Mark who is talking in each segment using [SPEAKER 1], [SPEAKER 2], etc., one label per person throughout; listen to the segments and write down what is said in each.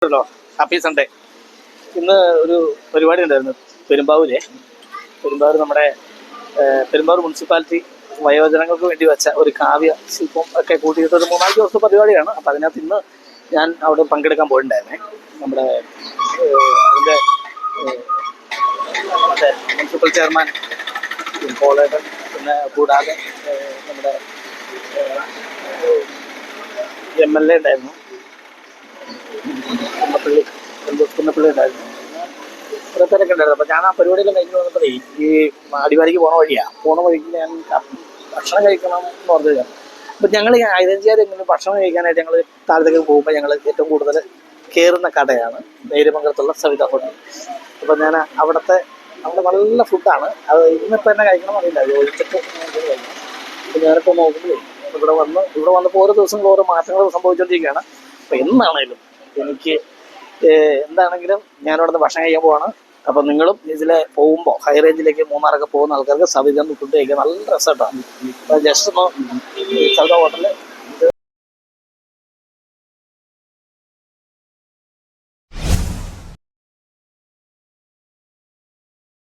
[SPEAKER 1] Hello, happy Sunday. ഇന്ന് ഒരു പരിപാടി ഉണ്ടായിരുന്നു പെരുമ്പാവൂർ നമ്മുടെ പെരുമ്പാവൂർ മുനിസിപ്പാലിറ്റി വയോജനങ്ങൾക്ക് വേണ്ടി വെച്ച ഒരു കാവ്യ ശില്പം ഒക്കെ കൂട്ടിയിട്ട് ഒരു 3-4 ദിവസത്തെ പരിപാടിയാണ്. അപ്പം അതിനകത്ത് ഇന്ന് ഞാൻ അവിടെ പങ്കെടുക്കാൻ പോയിട്ടുണ്ടായിരുന്നേ. നമ്മുടെ അതിൻ്റെ മുനിസിപ്പൽ ചെയർമാൻ പോളേട്ടൻ, പിന്നെ കൂടാതെ നമ്മുടെ MLA ഉണ്ടായിരുന്നു, കുന്നപ്പള്ളി ഉണ്ടായിരുന്നു, കുറേ പേരൊക്കെ ഉണ്ടായിരുന്നു. അപ്പോൾ ഞാൻ ആ പരിപാടിയെല്ലാം കഴിഞ്ഞ് വന്നപ്പോഴേ ഈ അടിവാരിക്ക് പോണ വഴിക്ക് ഞാൻ ഭക്ഷണം കഴിക്കണം എന്ന് പറഞ്ഞു. അപ്പം ഞങ്ങൾ ഹൈദരാബാദെങ്കിലും ഭക്ഷണം കഴിക്കാനായിട്ട് ഞങ്ങൾ താഴത്തേക്ക് പോകുമ്പോൾ ഞങ്ങൾ ഏറ്റവും കൂടുതൽ കയറുന്ന കടയാണ് നേര്യമംഗലത്തുള്ള സവിത ഹോട്ടൽ. അപ്പം ഞാൻ അവിടെ നല്ല ഫുഡാണ്. അത് ഇന്നിപ്പോൾ തന്നെ കഴിക്കണം എന്നറിയില്ല, ചോദിച്ചിട്ട് കഴിക്കണം. അപ്പം ഞാനിപ്പോൾ നോക്കുമ്പോഴേ ഇവിടെ വന്നപ്പോൾ ഓരോ ദിവസങ്ങൾ ഓരോ മാറ്റങ്ങൾ സംഭവിച്ചുകൊണ്ടിരിക്കുകയാണ്. അപ്പോൾ എന്നാണേലും എനിക്ക് എന്താണെങ്കിലും ഞാനിവിടെ നിന്ന് ഭക്ഷണം കഴിക്കാൻ പോവാണ്. അപ്പം നിങ്ങളും ഇതിൽ പോകുമ്പോൾ ഹൈ റേഞ്ചിലേക്ക് മൂന്നാറൊക്കെ പോകുന്ന ആൾക്കാർക്ക് സവിത ഫുഡ് കഴിക്കാൻ നല്ല രസമായിട്ടാണ്. അപ്പം ജസ്റ്റ് ഒന്ന് സവിത ഹോട്ടലിൽ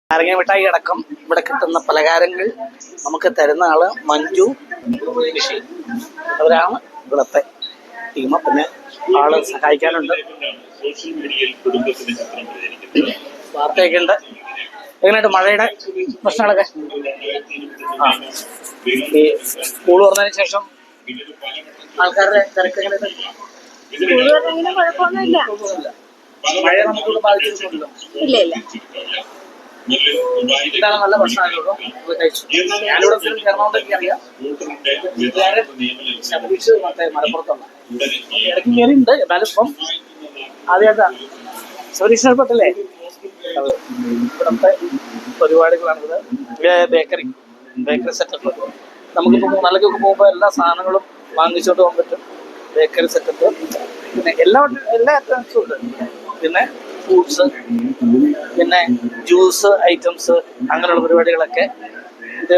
[SPEAKER 1] നാരങ്ങ മിഠായി അടക്കം ഇവിടെ കിട്ടുന്ന പലഹാരങ്ങൾ നമുക്ക് തരുന്ന ആള് മഞ്ജു ഋഷി, അവരാണ് ഇവിടുത്തെ ടീം. പിന്നെ ആള് സഹായിക്കാനുണ്ട്, വാർത്തയൊക്കെ ഉണ്ട്. എങ്ങനെയായിട്ട് മഴയുടെ പ്രശ്നങ്ങളൊക്കെ? ഈ സ്കൂൾ തുറന്നതിന് ശേഷം ആൾക്കാരുടെ തിരക്ക് എങ്ങനെയുണ്ട്? മഴ നമുക്കിവിടെ ബാധിച്ചിട്ടുണ്ടല്ലോ? ഇല്ല. ഇതാണ് നല്ല ഭക്ഷണമായിട്ടുള്ളൂ. ഞാനിവിടെ എറണാകുളത്തേക്ക് അറിയാം. ശബരീഷ് മറ്റേ മലപ്പുറത്തുള്ള ഇടയ്ക്ക് കയറിയുണ്ട്. എന്നാലും ഇപ്പം ആദ്യമായിട്ടാ ശബരീഷിനെ പെട്ടല്ലേ. ഇവിടുത്തെ പരിപാടികളാണിത്. Bakery setup. നമുക്കിപ്പോൾ മൂന്നാലേക്കൊക്കെ പോകുമ്പോൾ എല്ലാ സാധനങ്ങളും വാങ്ങിച്ചോണ്ട് പോകാൻ പറ്റും. ബേക്കറി സെറ്റപ്പ്, പിന്നെ എല്ലാ ഐറ്റംസും ഉണ്ട്. പിന്നെ ഫ്രൂട്ട്സ്, പിന്നെ ജ്യൂസ് ഐറ്റംസ്, അങ്ങനെയുള്ള പരിപാടികളൊക്കെ ഇത്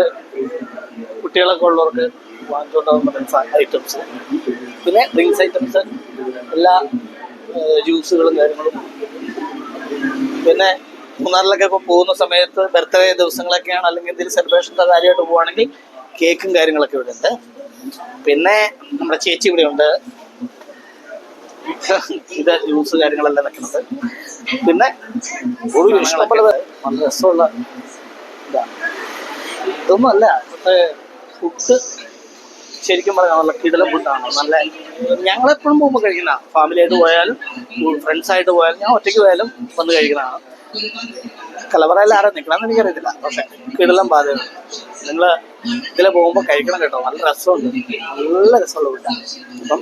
[SPEAKER 1] കുട്ടികളൊക്കെ ഉള്ളവർക്ക് വാങ്ങിച്ചുകൊണ്ടാകുന്ന ഐറ്റംസ്, പിന്നെ ഡ്രിങ്ക്സ് ഐറ്റംസ്, എല്ലാ ജ്യൂസുകളും കാര്യങ്ങളും. പിന്നെ മൂന്നാറിലൊക്കെ ഇപ്പോൾ പോകുന്ന സമയത്ത് ബർത്ത്ഡേ ദിവസങ്ങളൊക്കെയാണ്, അല്ലെങ്കിൽ എന്തെങ്കിലും സെലിബ്രേഷൻ്റെ കാര്യമായിട്ട് പോവുകയാണെങ്കിൽ കേക്കും കാര്യങ്ങളൊക്കെ ഇവിടെ ഉണ്ട്. പിന്നെ നമ്മുടെ ചേച്ചി ഇവിടെ ഉണ്ട്. ഇത് ജ്യൂസ് കാര്യങ്ങളെല്ലാം വെക്കുന്നത്. പിന്നെ ഒരു ഇഷ്ടംപോലെ നല്ല രസമുള്ള ഇതാണ്. ഇതൊന്നും അല്ല, ഇവിടുത്തെ ഫുഡ് ശരിക്കും പറഞ്ഞാൽ നല്ല കിടിലം ഫുഡാണ്. നല്ല ഞങ്ങളെപ്പോഴും പോകുമ്പോൾ കഴിക്കുന്ന, ഫാമിലിയായിട്ട് പോയാലും ഫ്രണ്ട്സായിട്ട് പോയാലും ഞാൻ ഒറ്റയ്ക്ക് പോയാലും വന്ന് കഴിക്കുന്നതാണ്. കലവറയിൽ ആരും നിൽക്കണമെന്ന് എനിക്കറിയത്തില്ല, പക്ഷെ കിടിലം ബാധകം. നിങ്ങൾ ഇതിലെ പോകുമ്പോൾ കഴിക്കണം കേട്ടോ, നല്ല രസമുണ്ട്, നല്ല രസമുള്ള ഫുഡാണ്. അപ്പം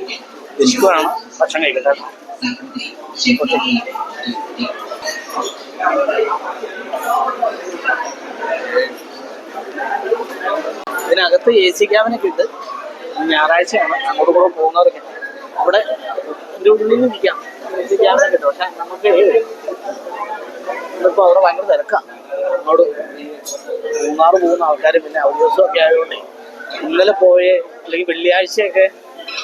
[SPEAKER 1] വിശുവാണ്, ഭക്ഷണം കഴിക്കട്ടെ. ഇതിനകത്ത് AC ക്യാബിനൊക്കെ ഉണ്ട്. ഞായറാഴ്ചയാണ്, അങ്ങോട്ട് കൂടെ പോകുന്നവരൊക്കെ അവിടെ എൻ്റെ ഉള്ളിൽ ഇരിക്കാം. AC ക്യാബിനൊക്കെ ഉണ്ട്. പക്ഷെ നമുക്ക് ഇന്നിപ്പോൾ അവിടെ ഭയങ്കര തിരക്കാണ്. അങ്ങോട്ട് മൂന്നാറ് പോകുന്ന ആൾക്കാർ, പിന്നെ അവധി ദിവസമൊക്കെ ആയതുകൊണ്ട് ഇന്നലെ അല്ലെങ്കിൽ വെള്ളിയാഴ്ചയൊക്കെ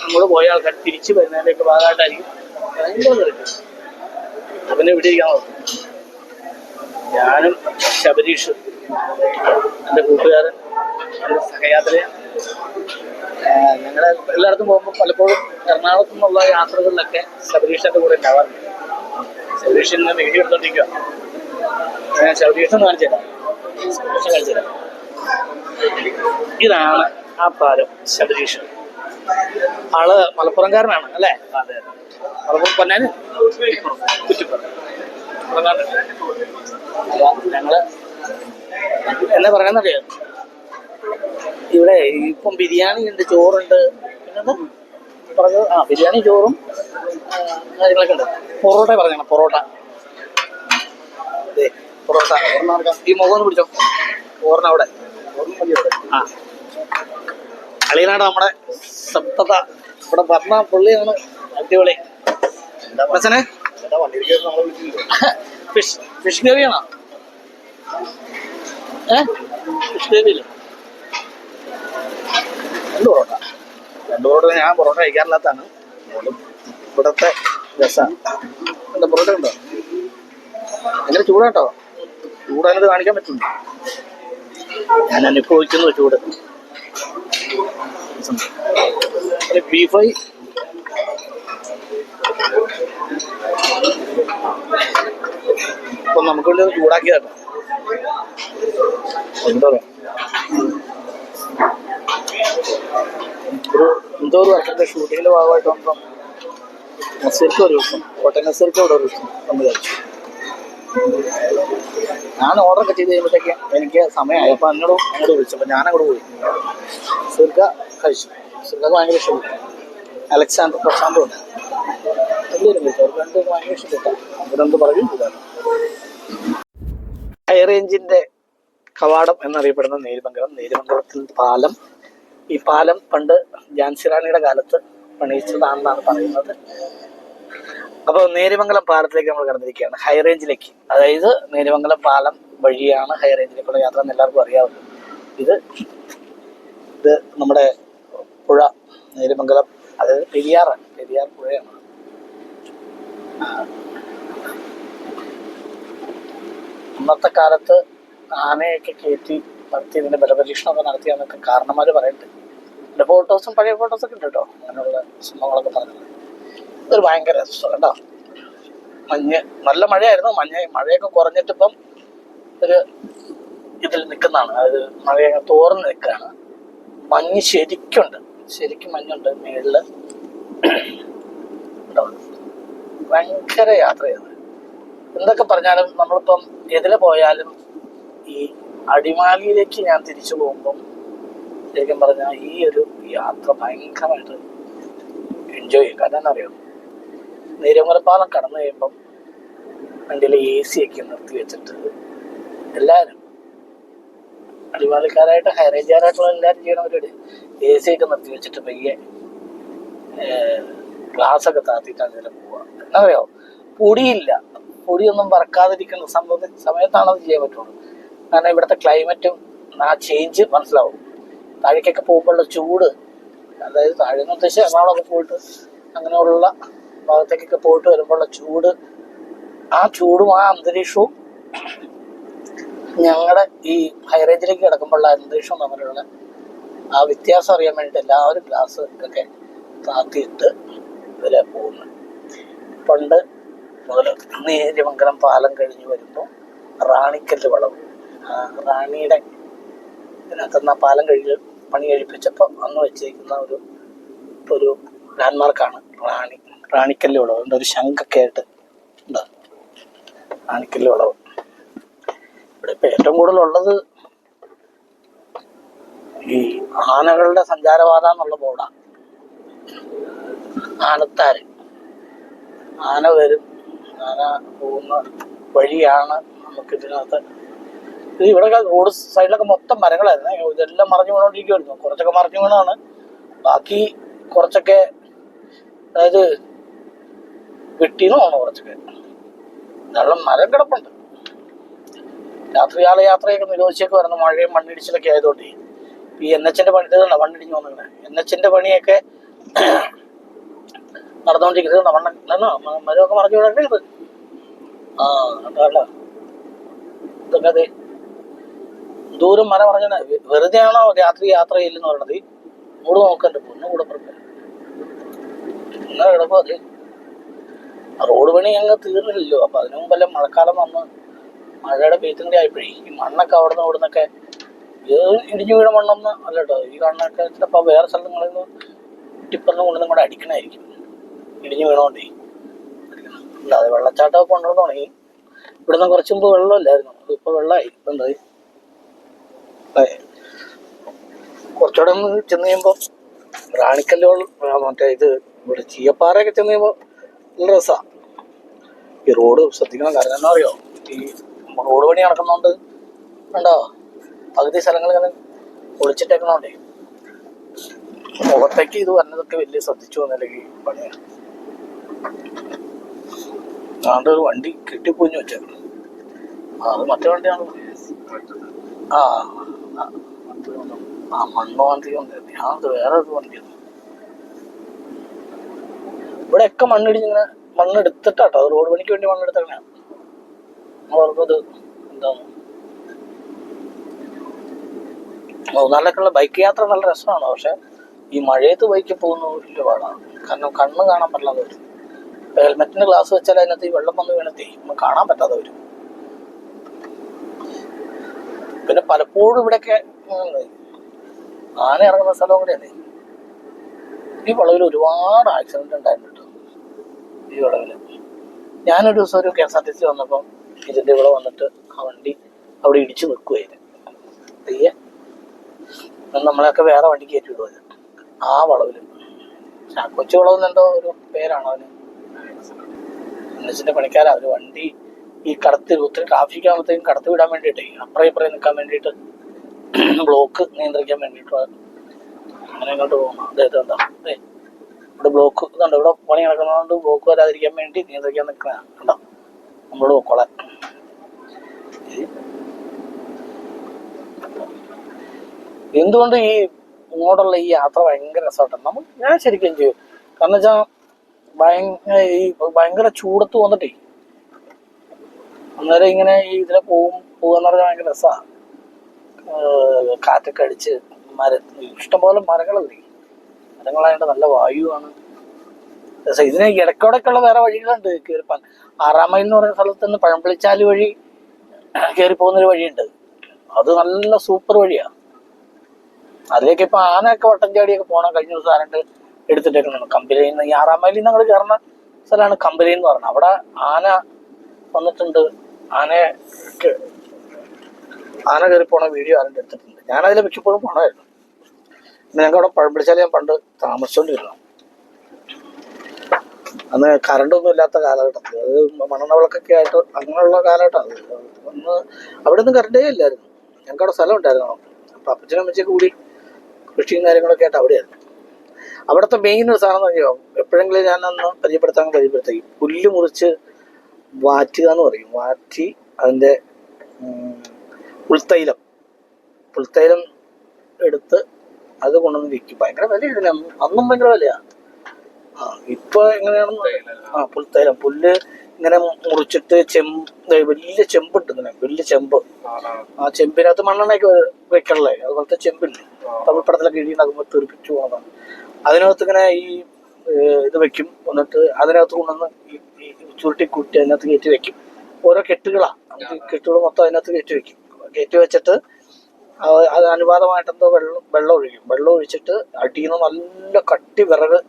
[SPEAKER 1] അങ്ങോട്ട് പോയ ആൾക്കാർ തിരിച്ചു വരുന്നതിൻ്റെയൊക്കെ ഭാഗമായിട്ടായിരിക്കും ഭയങ്കര തിരക്ക്. അവനെ ഇവിടെ ഇരിക്കാൻ നോക്കും. ഞാനും ശബരീഷ്, എൻ്റെ കൂട്ടുകാരൻ, എൻ്റെ സഹയാത്രയാണ്. ഞങ്ങൾ എല്ലായിടത്തും പോകുമ്പോൾ പലപ്പോഴും എറണാകുളത്തു നിന്നുള്ള യാത്രകളിലൊക്കെ ശബരീഷിൻ്റെ കൂടെ ഉണ്ടാവാറുണ്ട്. ശബരീഷിന് വീഡിയോ എടുത്തോണ്ടിരിക്കുക. ഞാൻ ശബരീഷെന്ന് കാണിച്ചുതരാം. ഇതാണ് ആ പാലം, ശബരീഷ്. ആള് മലപ്പുറംകാരനാണ് അല്ലേ? മലപ്പുറം പൊന്നാനി കുറ്റിപ്പുറം. ഞങ്ങള് എന്നാ പറയണെന്നറിയാം, ഇവിടെ ഇപ്പം ബിരിയാണി ഉണ്ട്, ചോറുണ്ട്, പിന്നെന്താ പറഞ്ഞത്, ബിരിയാണി ചോറും കാര്യങ്ങളൊക്കെ ഉണ്ട്. പൊറോട്ട പറഞ്ഞാണ്, പൊറോട്ട. ഈ മുഖം പിടിച്ചോ, ഓറിനവിടെ അളിയനാട് നമ്മുടെ സപ്തത ഇവിടെ പറഞ്ഞ പുള്ളിയാണ് അടിപൊളി. പ്രശ്നെ ഫിഷ് കറിയാണോ? ഫിഷ് കറിയില്ല, 2 പൊറോട്ട. ഞാൻ പൊറോട്ട കഴിക്കാറില്ലാത്തതാണ്. ഇവിടുത്തെ രസാ. എന്താ പൊറോട്ട ഉണ്ടോ? ഭയങ്കര ചൂടാട്ടോ. ചൂടായത് കാണിക്കാൻ പറ്റുന്നു. ഞാൻ അനുഭവിക്കുന്നു ചൂട്. ബീഫ് ഫ്രൈ ഇപ്പൊ നമുക്ക് വേണ്ടി ചൂടാക്കിയതാണ്. എന്താ പറയാ, എന്തോ ഒരു വർഷത്തെ ഷൂട്ടിങ്ങിന്റെ ഭാഗമായിട്ട് വന്നപ്പം നസീർക്ക് ഒരു ദിവസം, കോട്ടയം നസീർക്ക് ഇവിടെ ഒരു ദിവസം നമ്മൾ കഴിച്ചു. ഞാൻ ഓർഡറൊക്കെ ചെയ്ത് കഴിയുമ്പോഴത്തേക്ക് എനിക്ക് സമയമായി. അപ്പോൾ അങ്ങോട്ട് വിളിച്ചപ്പോൾ ഞാൻ അങ്ങോട്ട് പോയി. നസീർക്ക കഴിച്ചു. നസീർക്ക് ഭയങ്കര ഇഷ്ടപ്പെട്ടു. അലക്സാണ്ടർ പ്രശാന്തും ഉണ്ട്. എല്ലാവരും കഴിച്ചു. അവർക്ക് രണ്ടുപേർക്ക് ഭയങ്കര ഇഷ്ടപ്പെട്ടു. അവരെന്ത് പറയും ഇതാണ് ഹൈ റേഞ്ചിന്റെ കവാടം എന്നറിയപ്പെടുന്ന നേര്യമംഗലത്തിൽ പാലം. ഈ പാലം പണ്ട് ഝാൻസി റാണിയുടെ കാലത്ത് പണിയിച്ചതാണെന്നാണ് പറയുന്നത്. അപ്പോൾ നേര്യമംഗലം പാലത്തിലേക്ക് നമ്മൾ കടന്നിരിക്കുകയാണ്, ഹൈ റേഞ്ചിലേക്ക്. അതായത് നേര്യമംഗലം പാലം വഴിയാണ് ഹൈ റേഞ്ചിലേക്കുള്ള യാത്ര എന്ന് എല്ലാവർക്കും അറിയാവുന്നത്. ഇത് നമ്മുടെ പുഴ നേര്യമംഗലം, അതായത് പെരിയാർ പുഴയാണ്. അന്നത്തെ കാലത്ത് ആനയൊക്കെ കയറ്റി നടത്തി ഇതിന്റെ ബലപരീക്ഷണമൊക്കെ നടത്തിയെന്നൊക്കെ കാരണന്മാർ പറയുന്നുണ്ട്. എൻ്റെ ഫോട്ടോസും പഴയ ഫോട്ടോസൊക്കെ ഉണ്ട് കേട്ടോ, അങ്ങനെയുള്ള സംഭവങ്ങളൊക്കെ പറഞ്ഞത്. ഇതൊരു ഭയങ്കര രസം കേട്ടോ. നല്ല മഴയായിരുന്നു. മഴയൊക്കെ കുറഞ്ഞിട്ടിപ്പം ഒരു ഇതിൽ നിൽക്കുന്നതാണ്. അതായത് മഴയൊക്കെ തോർന്ന് നിൽക്കുകയാണ്. മഞ്ഞ് ശരിക്കും മഞ്ഞുണ്ട് മേളില്. ഭയങ്കര യാത്രയാണ്. എന്തൊക്കെ പറഞ്ഞാലും നമ്മളിപ്പം എതിലെ പോയാലും ഈ അടിമാലിയിലേക്ക് ഞാൻ തിരിച്ചു പോകുമ്പം ശരിക്കും പറഞ്ഞാൽ ഈ ഒരു യാത്ര ഭയങ്കരമായിട്ട് എൻജോയ് ചെയ്യും. കാരണം എന്താ അറിയാം, നേര്യമംഗലപ്പാലം കടന്നു കഴിയുമ്പം വണ്ടിയിൽ AC ഒക്കെ നിർത്തി വെച്ചിട്ട് എല്ലാവരും അടിമാലിക്കാരായിട്ട് ഹൈ റേഞ്ചുകാരായിട്ടുള്ള എല്ലാവരും ചെയ്യണ പരിപാടി AC ഒക്കെ നിർത്തി വെച്ചിട്ട് പയ്യെ ഗ്ലാസ്സൊക്കെ താത്തിയിട്ടാണ് ഇതിൽ പോവുക. എന്താ പറയുക, പൊടിയൊന്നും പറക്കാതിരിക്കുന്ന സമയത്താണ് അത് ചെയ്യാൻ പറ്റുള്ളൂ. കാരണം ഇവിടുത്തെ ക്ലൈമറ്റും ആ ചേഞ്ച് മനസ്സിലാവും. താഴേക്കൊക്കെ പോകുമ്പോഴുള്ള ചൂട്, അതായത് താഴെന്ന് ഉദ്ദേശിച്ച് എറണാകുളമൊക്കെ പോയിട്ട് അങ്ങനെയുള്ള ഭാഗത്തേക്കൊക്കെ പോയിട്ട് വരുമ്പോഴുള്ള ചൂട്, ആ ചൂടും ആ അന്തരീക്ഷവും ഞങ്ങളുടെ ഈ ഹൈ റേഞ്ചിലേക്ക് കിടക്കുമ്പോഴുള്ള അന്തരീക്ഷവും തമ്മിലുള്ള ആ വ്യത്യാസം അറിയാൻ വേണ്ടിയിട്ട് എല്ലാവരും ഗ്ലാസ് ഒക്കെ താത്തിയിട്ട് ഇതിലെ പോകുന്നു. പണ്ട് മുതൽ നേര്യമംഗലം പാലം കഴിഞ്ഞ് വരുമ്പോൾ റാണിക്കല്ല് വളവ്, റാണിയുടെ ഇതിനകത്തുനിന്ന് ആ പാലം പണി കഴിപ്പിച്ചപ്പോൾ അന്ന് വെച്ചിരിക്കുന്ന ഒരു ലാൻഡ്മാർക്കാണ് റാണിക്കല്ല് വളവ്. ഒരു ശംഖൊക്കെ ആയിട്ട് ഉണ്ട് റാണിക്കല്ല് വളവ്. ഇവിടെ ഇപ്പം ഏറ്റവും കൂടുതലുള്ളത് ഈ ആനകളുടെ സഞ്ചാരപാത എന്നുള്ള ബോർഡാണ്. ആനത്താര്, ആന വരും, ആന പോകുന്ന വഴിയാണ് നമുക്ക് ഇതിനകത്ത്. ഇവിടെ റോഡ് സൈഡിലൊക്കെ മൊത്തം മരങ്ങളായിരുന്നു. ഇതെല്ലാം മറിഞ്ഞു വീണോണ്ടിരിക്കുമായിരുന്നു. കുറച്ചൊക്കെ മറിഞ്ഞു വീണാണ്, ബാക്കി കുറച്ചൊക്കെ അതായത് വെട്ടിന്ന് തോന്നുന്നു. കുറച്ചൊക്കെ നല്ല മരം കിടപ്പുണ്ട്. രാത്രികാല യാത്രയൊക്കെ നിരോധിച്ചൊക്കെ വരുന്ന മഴയും മണ്ണിടിച്ചിലൊക്കെ ആയതുകൊണ്ട് ഈ NH-ന്റെ പണി ഇതുണ്ട്, മണ്ണിടിഞ്ഞു വന്നിങ്ങനെ NH-ന്റെ പണിയൊക്കെ നടന്നുകൊണ്ടിരിക്കുന്നത്. മരമൊക്കെ മറിഞ്ഞു വീഴണ്ടേ ഇത്. കണ്ടോ ഇതൊക്കെ അതെ ദൂരം മരം പറഞ്ഞാൽ വെറുതെ ആണോ രാത്രി യാത്ര ചെയ്യില്ലെന്ന് പറയണത്. ഇങ്ങോട്ട് നോക്കണ്ട, പൊണ്ണുകൂടെ പുറത്ത് എന്നാ കിടക്കും. അത് റോഡ് പണി ഞങ്ങൾ തീർന്നില്ലല്ലോ. അപ്പൊ അതിനു മുമ്പെല്ലാം മഴക്കാലം വന്ന് മഴയുടെ പെയ്ത്തും ആയപ്പോഴേ ഈ മണ്ണൊക്കെ അവിടെ നിന്ന് ഇവിടുന്നൊക്കെ ഇടിഞ്ഞു വീണ മണ്ണൊന്നും അല്ല കേട്ടോ. ഈ കണ്ണൊക്കെ ചിലപ്പോൾ വേറെ സ്ഥലങ്ങളിൽ നിന്ന് ടിപ്പറിന് കൊണ്ടുവന്നും കൂടെ അടിക്കണമായിരിക്കും, ഇടിഞ്ഞു വീണോണ്ടേ. അല്ലാതെ വെള്ളച്ചാട്ടമൊക്കെ കൊണ്ടുവന്ന് തുടങ്ങി. ഇവിടുന്ന് കുറച്ച് മുമ്പ് വെള്ളമില്ലായിരുന്നു, ഇപ്പൊ വെള്ളമായി. എന്തായി കുറച്ചുകൂടെ ചെന്ന് കഴിയുമ്പോൾ റാണിക്കല്ലുകൾ മറ്റേ ഇവിടെ ചീയപ്പാറയൊക്കെ ചെന്ന് കഴിയുമ്പോൾ നല്ല രസമാണ്. ഈ റോഡ് ശ്രദ്ധിക്കണം. കാരണം എന്നാ അറിയോ, ഈ റോഡ് പണി നടക്കുന്നോണ്ട് കണ്ടോ പകുതി സ്ഥലങ്ങൾ ഇങ്ങനെ ഒളിച്ചിട്ടേക്കണോണ്ടേ മുഖത്തേക്ക് ഇത് വന്നതൊക്കെ വലിയ ശ്രദ്ധിച്ചു വന്നില്ലെങ്കിൽ പണിയാണ്. അതുകൊണ്ട് ഒരു വണ്ടി കെട്ടിപ്പൊഞ്ഞു വെച്ചേക്കണം. അത് മറ്റേ വണ്ടിയാണല്ലോ. മണ്ണോ വണ്ടി വന്നിരുന്നു. അത് വേറെ ഒരു വണ്ടിയാണ്. ഇവിടെയൊക്കെ മണ്ണിടിഞ്ഞിങ്ങനെ മണ്ണെടുത്തിട്ടാട്ടോ, അത് റോഡ് പണിക്ക് വേണ്ടി മണ്ണെടുത്തങ്ങനെ. അവർക്കത് എന്താണ് മൂന്നാറിലേക്കുള്ള ബൈക്ക് യാത്ര നല്ല രസമാണ്. പക്ഷെ ഈ മഴയത്ത് ബൈക്കിൽ പോകുന്ന വലിയ പാടാണ്. കാരണം കണ്ണ് കാണാൻ പറ്റാതെ വരും. ഹെൽമെറ്റിന് ഗ്ലാസ് വെച്ചാൽ അതിനകത്ത് ഈ വെള്ളം വന്ന് വീണത്തേ നമുക്ക് കാണാൻ പറ്റാതെ വരും. പിന്നെ പലപ്പോഴും ഇവിടെയൊക്കെ ആന ഇറങ്ങുന്ന സ്ഥലവും കൂടെയാണ്. ഈ വളവിൽ ഒരുപാട് ആക്സിഡന്റ് ഉണ്ടായിട്ടുണ്ട് ഈ വളവില്. ഞാനൊരു ദിവസം ഒരു KSRTC വന്നപ്പോൾ ഇതിന്റെ ഇവിടെ വന്നിട്ട് ആ വണ്ടി അവിടെ ഇടിച്ചു നിൽക്കുവായിരുന്നു. തീയെ നമ്മളെയൊക്കെ വേറെ വണ്ടി കയറ്റി വിടുക ആ വളവില്. കൊച്ചു വളവെന്ന് എന്തോ ഒരു പേരാണ് അവന്. എന്നുവെച്ചിന്റെ പണിക്കാരാ അവര് വണ്ടി ഈ ഒത്തിരി ട്രാഫിക് ആകുമ്പോഴത്തേക്കും കടത്തി വിടാൻ വേണ്ടിയിട്ടേ അപ്പുറം ഇപ്പുറം നിൽക്കാൻ വേണ്ടിയിട്ട് ബ്ലോക്ക് നിയന്ത്രിക്കാൻ വേണ്ടിയിട്ട് അങ്ങനെ ഇങ്ങോട്ട് പോകുന്നു. അദ്ദേഹത്തെ എന്താ ഇവിടെ ബ്ലോക്ക് ഇതുണ്ട്, ഇവിടെ പണി നടക്കുന്നതുകൊണ്ട് ബ്ലോക്ക് വരാതിരിക്കാൻ വേണ്ടി നിയന്ത്രിക്കാൻ നിൽക്കുന്ന കണ്ടോ നമ്മളോട് പൊക്കോളാൻ. എന്തുകൊണ്ട് ഈ ഇങ്ങോട്ടുള്ള ഈ യാത്ര ഭയങ്കര രസമായിട്ടാണ്. ഞാൻ ശരിക്കും ചെയ്യും. കാരണം വെച്ചാൽ ഭയങ്കര ചൂടത്ത് വന്നിട്ടേ അന്നേരം ഇങ്ങനെ ഈ ഇതിലെ പോകാന്ന് പറഞ്ഞാൽ ഭയങ്കര രസമാണ്. കാറ്റൊക്കെ അടിച്ച് ഇഷ്ടംപോലെ മരങ്ങളില്ലേ, മരങ്ങളായിട്ട് നല്ല വായുവാണ്. രസം. ഇതിന് ഇടയ്ക്കോടൊക്കെയുള്ള വേറെ വഴികളുണ്ട് കയറിപ്പാൻ. 6 മൈൽ എന്ന് പറയുന്ന സ്ഥലത്ത് നിന്ന് പഴമ്പളിച്ചാല് വഴി കയറി പോകുന്നൊരു വഴിയുണ്ട്. അത് നല്ല സൂപ്പർ വഴിയാണ്. അതിലേക്ക് ഇപ്പൊ ആനയൊക്കെ വട്ടം ചാടിയൊക്കെ പോകണം. കഴിഞ്ഞ ദിവസം ആരണ്ട് എടുത്തിട്ടേക്കുന്നു കമ്പലയിൽ നിന്ന്. ഈ 6 മൈലിൽ ഞങ്ങൾ കയറുന്ന സ്ഥലമാണ് കമ്പലയിൽ എന്ന് പറയുന്നത്. അവിടെ ആന വന്നിട്ടുണ്ട്. ആന കയറി പോണ വീഡിയോ ആരണ്ട് എടുത്തിട്ടുണ്ട്. ഞാനതിലെ മിക്കപ്പോഴും പോണമായിരുന്നു. പിന്നെ ഞങ്ങൾക്ക് അവിടെ പഴമ്പളിച്ചാൽ ഞാൻ പണ്ട് താമസിച്ചോണ്ടിരുന്നു. അന്ന് കറണ്ടൊന്നും ഇല്ലാത്ത കാലഘട്ടത്തിൽ, അത് മണ്ണെണ്ണ വിളക്കൊക്കെ ആയിട്ട് അങ്ങനെയുള്ള കാലഘട്ടമാണ്. അന്ന് അവിടെ ഒന്നും കറണ്ടേ ഇല്ലായിരുന്നു. ഞങ്ങൾക്ക് അവിടെ സ്ഥലം ഉണ്ടായിരുന്നു. അപ്പൊ അപ്പച്ചനും അമ്മച്ചൊക്കെ കൂടി കൃഷിയും കാര്യങ്ങളൊക്കെ ആയിട്ട് അവിടെയായിരുന്നു. അവിടുത്തെ മെയിൻ ഒരു സാധനം തന്നെയോ എപ്പോഴെങ്കിലും ഞാൻ അന്ന് പരിചയപ്പെടുത്തി പുല്ല് മുറിച്ച് വാറ്റുക എന്ന് പറയും. വാറ്റി അതിൻ്റെ പുൽത്തൈലം എടുത്ത് അത് കൊണ്ടുവന്ന് വിൽക്കും. ഭയങ്കര വിലയില്ല, അന്നും ഭയങ്കര വിലയാണ്. ഇപ്പൊ എങ്ങനെയാണെന്ന് പുല്ല് ഇങ്ങനെ മുറിച്ചിട്ട് വലിയ ചെമ്പുണ്ട്, ഇങ്ങനെ വലിയ ചെമ്പ്. ആ ചെമ്പിനകത്ത് മണ്ണെണ്ണയൊക്കെ വെക്കണല്ലേ, അതുപോലത്തെ ചെമ്പില്ലേ തമിഴ്പ്പടത്തിലൊക്കെ ഇടിയുണ്ടാകുമ്പോൾ തെറിപ്പിച്ചു പോകുന്നതാണ്. അതിനകത്ത് ഇങ്ങനെ ഈ ഇത് വെക്കും. എന്നിട്ട് അതിനകത്ത് കൊണ്ടുവന്ന് ഈ ചുരുട്ടി കൂട്ടി അതിനകത്ത് കയറ്റി വെക്കും. ഓരോ കെട്ടുകൾ മൊത്തം അതിനകത്ത് കയറ്റി വെച്ചിട്ട് അത് അനുപാതമായിട്ട് എന്തോ വെള്ളം ഒഴിച്ചിട്ട് അടിയിൽ നിന്ന് നല്ല കട്ടി വിറക്,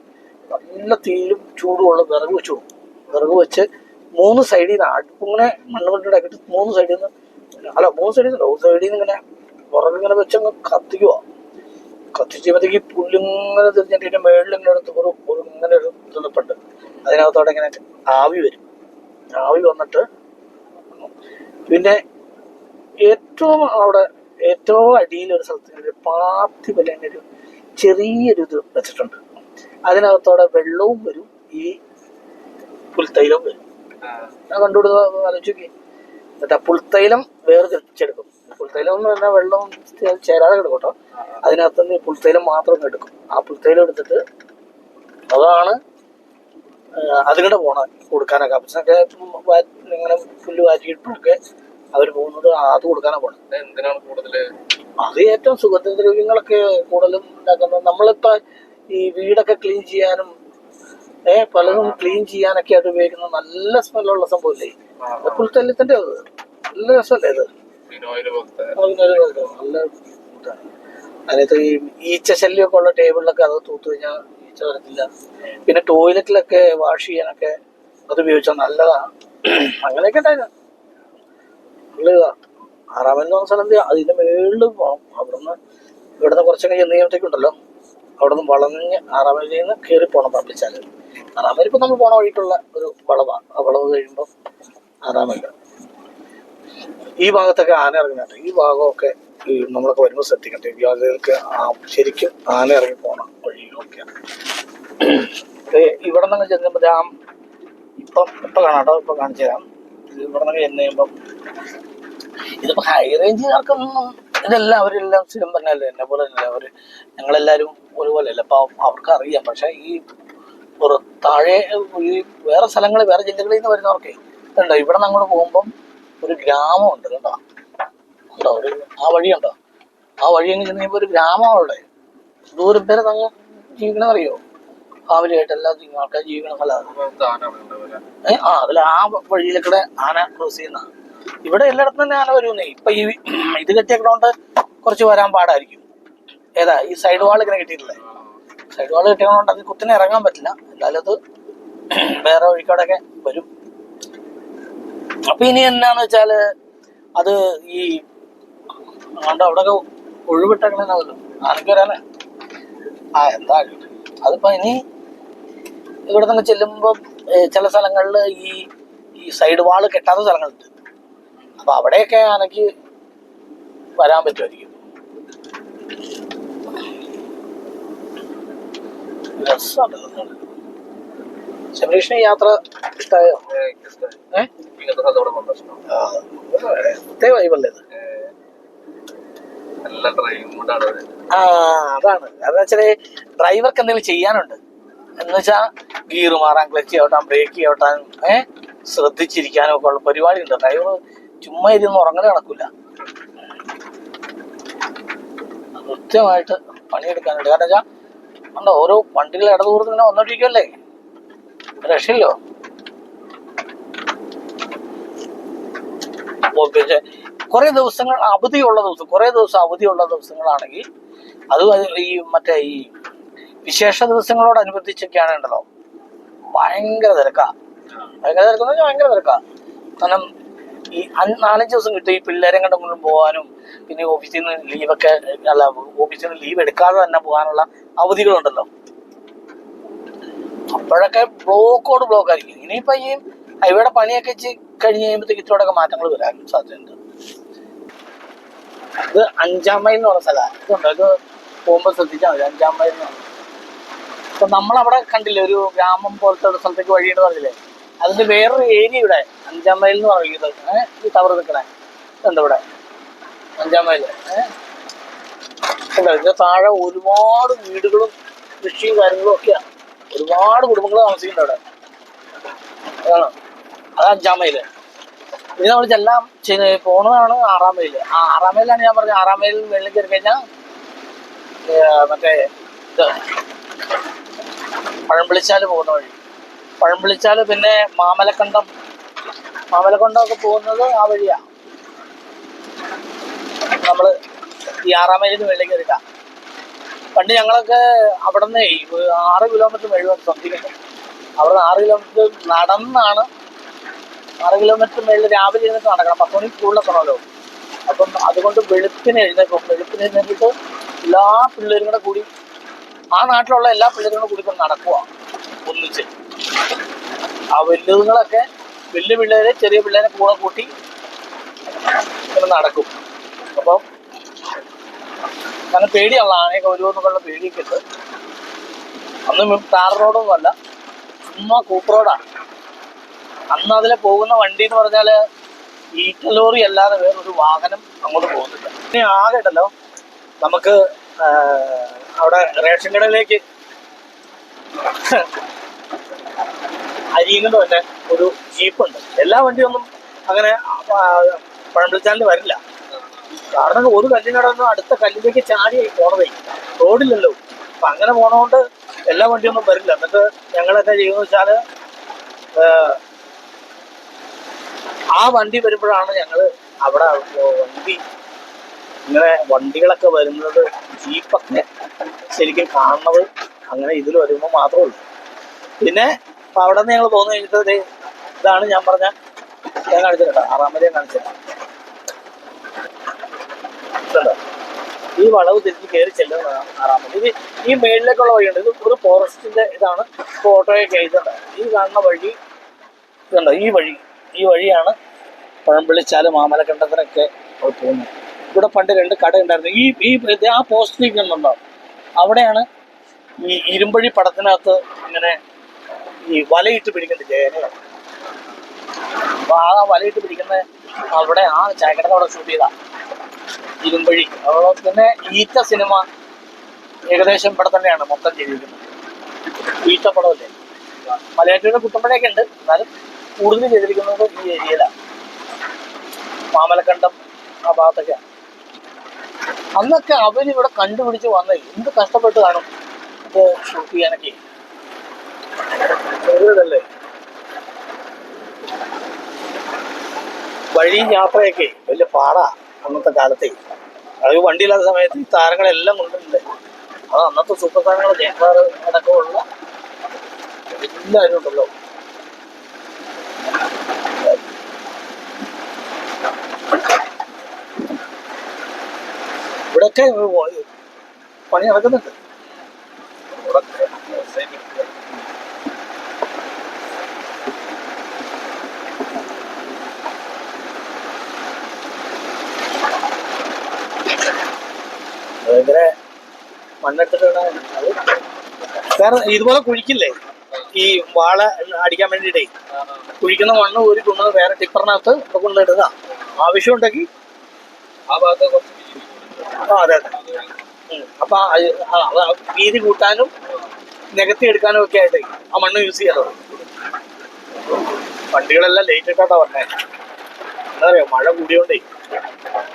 [SPEAKER 1] നല്ല തീരും ചൂടുമുള്ള വിറക് വെച്ചു കൊടുക്കും. വിറക് വെച്ച് 3 സൈഡിൽ നിന്ന് അടുപ്പിങ്ങനെ മണ്ണുകൊണ്ടിടാക്കിയിട്ട് 3 സൈഡിൽ നിന്ന് ഒരു സൈഡിൽ നിന്ന് ഇങ്ങനെ വിറക് ഇങ്ങനെ വെച്ചങ്ങ് കത്തിച്ചപ്പോഴത്തേക്ക് ഈ പുല്ലിങ്ങനെ തിരിഞ്ഞിട്ട് ഇതിന്റെ മേളിൽ ഇങ്ങനെ എടുത്ത് ഇങ്ങനെ ഒരു തുണപ്പുണ്ട്. അതിനകത്തോടെ ഇങ്ങനെ ആവി വരും. ആവി വന്നിട്ട് പിന്നെ ഏറ്റവും അടിയിലൊരു സ്ഥലത്ത് പാത്തി പോലെ തന്നെ ഒരു ചെറിയൊരു ഇത് വെച്ചിട്ടുണ്ട്. അതിനകത്തോടെ വെള്ളവും വരും, ഈ പുൽത്തൈലവും വരും. ഞാൻ കണ്ടുകൊടുക്കുക ആലോചിക്ക്. എന്നിട്ട് ആ പുൽത്തൈലം വേർതിരിച്ചെടുക്കും. പുൽത്തൈലം എന്ന് പറഞ്ഞാൽ വെള്ളം ചേരാതെ കിടക്കും കേട്ടോ. അതിനകത്തുനിന്ന് ഈ പുൽത്തൈലം മാത്രം എടുക്കും. ആ പുൽത്തൈലം എടുത്തിട്ട് അതാണ് അതിലൂടെ കൊടുക്കാനൊക്കെ. അപ്പച്ചനൊക്കെ ഇങ്ങനെ പുല്ല് വാറ്റിയിട്ടൊക്കെ അവർ പോകുന്നത് അത് കൊടുക്കാനാണ് പോണത്. എന്തിനാണ് കൂടുതൽ? അത് ഏറ്റവും സുഗന്ധദ്രവ്യങ്ങളൊക്കെ കൂടുതലും ഉണ്ടാക്കുന്നത്. നമ്മളിപ്പോ ഈ വീടൊക്കെ ക്ലീൻ ചെയ്യാനും പലതും ക്ലീൻ ചെയ്യാനൊക്കെ ആയിട്ട് ഉപയോഗിക്കുന്ന നല്ല സ്മെല്ലുള്ള സംഭവമില്ലേ, പുൽത്തൈലത്തിന്റെ നല്ല രസമല്ലേ ഇത്. നല്ല അതിനകത്ത് ഈ ഈച്ച ശല്യമൊക്കെ ഉള്ള ടേബിളിലൊക്കെ അത് തൂത്ത് കഴിഞ്ഞാൽ ഈച്ച വരത്തില്ല. പിന്നെ ടോയ്ലറ്റിലൊക്കെ വാഷ് ചെയ്യാനൊക്കെ അത് ഉപയോഗിച്ചാൽ നല്ലതാണ്. അങ്ങനെയൊക്കെ ഉണ്ടായിരുന്നു. നല്ലതാ. 6 മൈൽ എന്ന് പറഞ്ഞ സ്ഥലം അതിന്റെ മേളിൽ പോകണം. ഇവിടുന്ന് കുറച്ചൊക്കെ ചെന്ന് കഴിയുമ്പോഴത്തേക്കുണ്ടല്ലോ അവിടെ നിന്ന് വളഞ്ഞ് 6 മൈലിൽ നിന്ന് കയറി പോകണം. പപ്പിച്ചാൽ 6 മൈൽ ഇപ്പൊ നമ്മൾ പോണ വഴിക്കുള്ള ഒരു വളവാണ്. ആ വളവ് കഴിയുമ്പോൾ 6 മൈൽ. ഈ ഭാഗത്തൊക്കെ ആന ഇറങ്ങുന്നുണ്ട്. ഈ ഭാഗമൊക്കെ നമ്മളൊക്കെ വരുമ്പോൾ ശ്രദ്ധിക്കട്ടെ. വിദ്യാർത്ഥികൾക്ക് ശരിക്കും ആന ഇറങ്ങി പോകണം വഴികളൊക്കെയാണ്. ഇവിടെ നിന്ന് ചെല്ലുമ്പോൾ ഇപ്പൊ കാണാട്ടോ, ഇപ്പൊ കാണിച്ചു തരാം. ഇവിടെ നിന്ന് ചെന്ന് കഴിയുമ്പം ഇതിപ്പോ ഹൈ റേഞ്ചുകാർക്കൊന്നും ഇതെല്ലാം അവരെല്ലാം സ്ഥിരം പറഞ്ഞല്ലേ, എന്നെ പോലെ തന്നെ ഞങ്ങളെല്ലാരും ഒരുപോലെ അല്ല. അപ്പൊ അവർക്ക് അറിയാം. പക്ഷെ ഈ താഴെ ഈ വേറെ സ്ഥലങ്ങളിൽ വേറെ ജില്ലകളിൽ നിന്ന് വരുന്നവർക്കേ ഉണ്ടോ ഇവിടെ നിന്ന് അങ്ങോട്ട് പോകുമ്പം ഒരു ഗ്രാമമുണ്ട് കേട്ടോ. ഉണ്ടോ ഒരു ആ വഴിയുണ്ടോ? ആ വഴി അങ്ങ് ചെന്ന് കഴിയുമ്പോൾ ഒരു ഗ്രാമമുള്ള ദൂരം പേരെ തങ്ങ് ജീവിക്കണമെന്നറിയോ? ഫാമിലിയായിട്ട് എല്ലാ ആൾക്കാർ ജീവിക്കണം. അതിൽ ആ വഴിയിലേക്കൂടെ ആന ക്രോസ് ചെയ്യുന്ന ഇവിടെ എല്ലായിടത്തും തന്നെ ആന വരുന്നേ. ഇപ്പൊ ഈ ഇത് കെട്ടിയേക്കണോണ്ട് കുറച്ച് വരാൻ പാടായിരിക്കും. ഏതാ ഈ സൈഡ് വാൾ ഇങ്ങനെ കെട്ടിയിട്ടില്ലേ? സൈഡ് വാൾ കെട്ടിയതുകൊണ്ട് അത് കുത്തിനെ ഇറങ്ങാൻ പറ്റില്ല. എന്നാലും അത് വേറെ വഴിക്കോടൊക്കെ വരും. അപ്പൊ ഇനി എന്നാന്ന് വെച്ചാല് അത് ഈ അവിടെയൊക്കെ ഒഴിവിട്ടേക്കണല്ലോ ആനക്ക് വരാനേ. എന്താ അതിപ്പോ ഇനി ഇവിടെ നിന്ന് ചെല്ലുമ്പോ ചില സ്ഥലങ്ങളിൽ ഈ സൈഡ് വാള് കെട്ടാത്ത സ്ഥലങ്ങളുണ്ട്. അപ്പൊ അവിടെയൊക്കെ ആനക്ക് വരാൻ പറ്റുമായിരിക്കും. ശബരീഷിന് യാത്ര ഇഷ്ടമായോ? വൈബല്ലേ ഇത്? അതാണ്. കാരണം വെച്ചാല് ഡ്രൈവർക്ക് എന്തെങ്കിലും ചെയ്യാനുണ്ട് എന്ന് വെച്ചാ ഗിയർ മാറാൻ, ക്ലച്ച് ചവിട്ടാൻ, ബ്രേക്ക് ചവിട്ടാൻ, ശ്രദ്ധിച്ചിരിക്കാനും ഒക്കെ ഉള്ള പരിപാടി ഉണ്ട്. ഡ്രൈവർ ചുമ്മാ ഇരുന്ന് ഉറങ്ങൽ നടക്കൂല. കൃത്യമായിട്ട് പണിയെടുക്കാനുണ്ട്. കാരണം വെച്ചാൽ ഉണ്ടോ ഓരോ വണ്ടികൾ ഇടതൂർന്ന് ഇങ്ങനെ വന്നോണ്ടിരിക്കുമല്ലേ, രക്ഷയില്ലോ. കുറെ ദിവസങ്ങൾ അവധിയുള്ള ദിവസം, കുറെ ദിവസം അവധിയുള്ള ദിവസങ്ങളാണെങ്കിൽ അത് ഈ വിശേഷ ദിവസങ്ങളോടനുബന്ധിച്ചൊക്കെയാണ് ഉണ്ടല്ലോ ഭയങ്കര തിരക്കാ. ഭയങ്കര തിരക്കെന്ന് വെച്ചാൽ ഭയങ്കര തിരക്കാ. കാരണം ഈ 4-5 ദിവസം കിട്ടും ഈ പിള്ളേരെ കണ്ട് മുന്നിൽ പോകാനും, പിന്നെ ഓഫീസിൽ നിന്ന് ലീവൊക്കെ ഓഫീസിൽ നിന്ന് ലീവ് എടുക്കാതെ തന്നെ പോകാനുള്ള അവധികളുണ്ടല്ലോ. അപ്പോഴൊക്കെ ബ്ലോക്കോട് ബ്ലോക്ക് ആയിരിക്കും. ഇനിയിപ്പോ ഈ ഹൈവേയുടെ പണിയൊക്കെ കഴിഞ്ഞ് കഴിയുമ്പോഴത്തേക്ക് ഇത്രയോടൊക്കെ മാറ്റങ്ങൾ വരാൻ സാധ്യതയുണ്ട്. ഇത് 5-ാം മൈൽ എന്ന് പറഞ്ഞ സ്ഥലമാണ്. ഇതുണ്ടോ, ഇത് പോകുമ്പോൾ ശ്രദ്ധിച്ചാൽ മതി. 5-ാം മൈൽ എന്ന് പറഞ്ഞത് ഇപ്പൊ നമ്മളവിടെ കണ്ടില്ലേ ഒരു ഗ്രാമം പോലത്തെ ഒരു സ്ഥലത്തേക്ക് വഴിയെന്ന് പറഞ്ഞില്ലേ, അതിന്റെ വേറൊരു ഏരിയ ഇവിടെ 5-ാം മൈൽ എന്ന് പറയുന്നത്. ഈ ടവർ നിൽക്കണേ എന്താ ഇവിടെ 5-ാം മൈൽ. ഇതിന്റെ താഴെ ഒരുപാട് വീടുകളും കൃഷിയും കാര്യങ്ങളും ഒക്കെയാണ്. ഒരുപാട് കുടുംബങ്ങൾ താമസിക്കുന്നുണ്ട് അവിടെ. അതാണ് അത് 5-ാം മൈല്. ഇനി നമ്മൾ ചെല്ലാം പോണതാണ് 6-ാം മൈല്. 6-ാം മൈലാണ് ഞാൻ പറഞ്ഞത്. 6-ാം മൈലിൽ വെള്ളം കയറി കഴിഞ്ഞാൽ മറ്റേ ഇത് പഴംപിളിച്ചാല് പോകുന്ന വഴി. പഴംപിളിച്ചാല് പിന്നെ മാമലക്കണ്ടം ഒക്കെ പോകുന്നത് ആ വഴിയാ. നമ്മള് ഈ 6-ാം മൈലിൽ നിന്ന് വെള്ളം കയറില്ല. പണ്ട് ഞങ്ങളൊക്കെ അവിടെ നിന്ന് 6 കിലോമീറ്റർ മേളിൽ സംതിങ് ഉണ്ട്. അവിടെ നിന്ന് 6 കിലോമീറ്റർ നടന്നാണ്. 6 കിലോമീറ്റർ മേളിൽ രാവിലെ ഇരുന്നിട്ട് നടക്കണം. 10 മണിക്ക് സ്കൂളിലെത്തണമല്ലോ. അപ്പം അതുകൊണ്ട് വെളുപ്പിന് എഴുന്നേറ്റിട്ട് എല്ലാ പിള്ളേരും കൂടെ കൂടി, ആ നാട്ടിലുള്ള എല്ലാ പിള്ളേരും കൂടി ഇപ്പം നടക്കുക ഒന്നിച്ച്. ആ വലുതുങ്ങളൊക്കെ വലിയ പിള്ളേരെ ചെറിയ പിള്ളേരെ കൂടെ കൂട്ടി ഇങ്ങനെ നടക്കും. അപ്പം അങ്ങനെ പേടിയുള്ള ആനയൊക്കെ വരുമെന്നൊക്കെയുള്ള പേടിയൊക്കെ ഉണ്ട്. അന്ന് ടാർ റോഡൊന്നും അല്ല, ചുമ്മാ കൂപ്പ് റോഡാണ്. അന്ന് അതിലെ പോകുന്ന വണ്ടി എന്ന് പറഞ്ഞാല് ഈറ്റലോറി അല്ലാതെ വേറൊരു വാഹനം അങ്ങോട്ട് പോകുന്നില്ല. ഇനി ആകെ ഉണ്ടല്ലോ നമുക്ക് അവിടെ റേഷൻ കടയിലേക്ക് അരിയുന്നത് തന്നെ ഒരു ജീപ്പുണ്ട്. എല്ലാ വണ്ടിയൊന്നും അങ്ങനെ പഴംപിളിച്ചാലിന് വരില്ല. കാരണം ഒരു കല്ലിനടന്ന് അടുത്ത കല്ലിലേക്ക് ചാടിയായി പോണതേ, റോഡില്ലല്ലോ. അപ്പൊ അങ്ങനെ പോണതുകൊണ്ട് എല്ലാ വണ്ടിയൊന്നും വരില്ല. എന്നിട്ട് ഞങ്ങളൊക്കെ ചെയ്യുന്നത് വെച്ചാല് ആ വണ്ടി വരുമ്പോഴാണ് ഞങ്ങള് അവിടെ വണ്ടികളൊക്കെ വരുന്നത്, ജീപ്പൊക്കെ ശരിക്കും കാണുന്നത് അങ്ങനെ ഇതിൽ വരുമ്പോൾ മാത്രമേ ഉള്ളൂ. പിന്നെ അവിടെ നിന്ന് ഞങ്ങൾ പോന്നു കഴിഞ്ഞിട്ട് ഇതാണ് ഞാൻ പറഞ്ഞ, ഞാൻ കാണിച്ചിട്ടുണ്ടോ 6-ാം മൈൽ കാണിച്ചിട്ടുണ്ട്. ഈ വളവ് തിരിഞ്ഞ് കയറി ചെല്ലുന്നതാണ് 6-ാം മൈൽ. ഈ മേളിലേക്കുള്ള വഴിയുണ്ട്. ഇത് ഒരു ഫോറസ്റ്റിന്റെ ഇതാണ്. ഓട്ടോയൊക്കെ ഇതുണ്ട്. ഈ കാണുന്ന വഴി ഇതുണ്ടോ, ഈ വഴിയാണ് പഴംപിളിച്ചാല് മാമലക്കണ്ടത്തിനൊക്കെ പോകുന്നത്. ഇവിടെ പണ്ട് 2 കട ഉണ്ടായിരുന്നു. ഈ ആ പോസ്റ്റ് നിൽക്കുന്നുണ്ടോ, അവിടെയാണ് ഈ ഇരുമ്പഴി പടത്തിനകത്ത് ഇങ്ങനെ ഈ വലയിട്ട് പിടിക്കുന്നില്ലേ ചേനയാണ്. അപ്പൊ ആ വലയിട്ട് പിടിക്കുന്ന അവിടെ ആ ചായക്കട അവിടെ ഷൂട്ട് ചെയ്താ ഇരുമ്പഴി. അതുപോലെ തന്നെ ഈറ്റ സിനിമ ഏകദേശം ഇവിടെ തന്നെയാണ് മൊത്തം ചെയ്തിരിക്കുന്നത്. ഈറ്റ പടമല്ലേ, മലയാറ്റൂരിലെ കുട്ടമ്പഴയൊക്കെ ഉണ്ട്, എന്നാലും കൂടുതൽ ചെയ്തിരിക്കുന്നത് ഈ ഏരിയയിലാണ്. മാമലക്കണ്ടം ആ ഭാഗത്തൊക്കെയാണ്. അന്നൊക്കെ അവരിവിടെ കണ്ടുപിടിച്ച് വന്നേ എന്ത് കഷ്ടപ്പെട്ട് കാണും ഇത് ഷൂട്ട് ചെയ്യാനൊക്കെ. ചെറുതല്ലേ വഴി യാത്രയൊക്കെ വലിയ പാടാ അന്നത്തെ കാലത്തെ. അത് വണ്ടിയില്ലാത്ത സമയത്ത് ഈ താരങ്ങളെല്ലാം കൊണ്ടുണ്ട്. അത് അന്നത്തെ സൂപ്പർ താരങ്ങൾ ജയക്കാർ അടക്കമുള്ള എല്ലാവരും ഉണ്ടല്ലോ. ഇവിടെയൊക്കെ പണി നടക്കുന്നുണ്ട്. ഭയങ്കര മണ്ണെടുത്തിട്ട് അത് വേറെ ഇതുപോലെ കുഴിക്കില്ലേ ഈ വാള അടിക്കാൻ വേണ്ടിയിട്ടേ, കുഴിക്കുന്ന മണ്ണ് ഒരു കൊണ്ടുവന്ന് വേറെ ടിപ്പറിനകത്ത് കൊണ്ടിടുക. ആവശ്യമുണ്ടെങ്കിൽ അതെ അതെ. അപ്പൊ വീതി കൂട്ടാനും നികത്തി എടുക്കാനും ഒക്കെ ആയിട്ട് ആ മണ്ണ് യൂസ് ചെയ്യാലോ. വണ്ടികളെല്ലാം ലേറ്റ് ഇട്ടാ വന്നേ. എന്താ പറയാ, മഴ കൂടിയോണ്ടേ,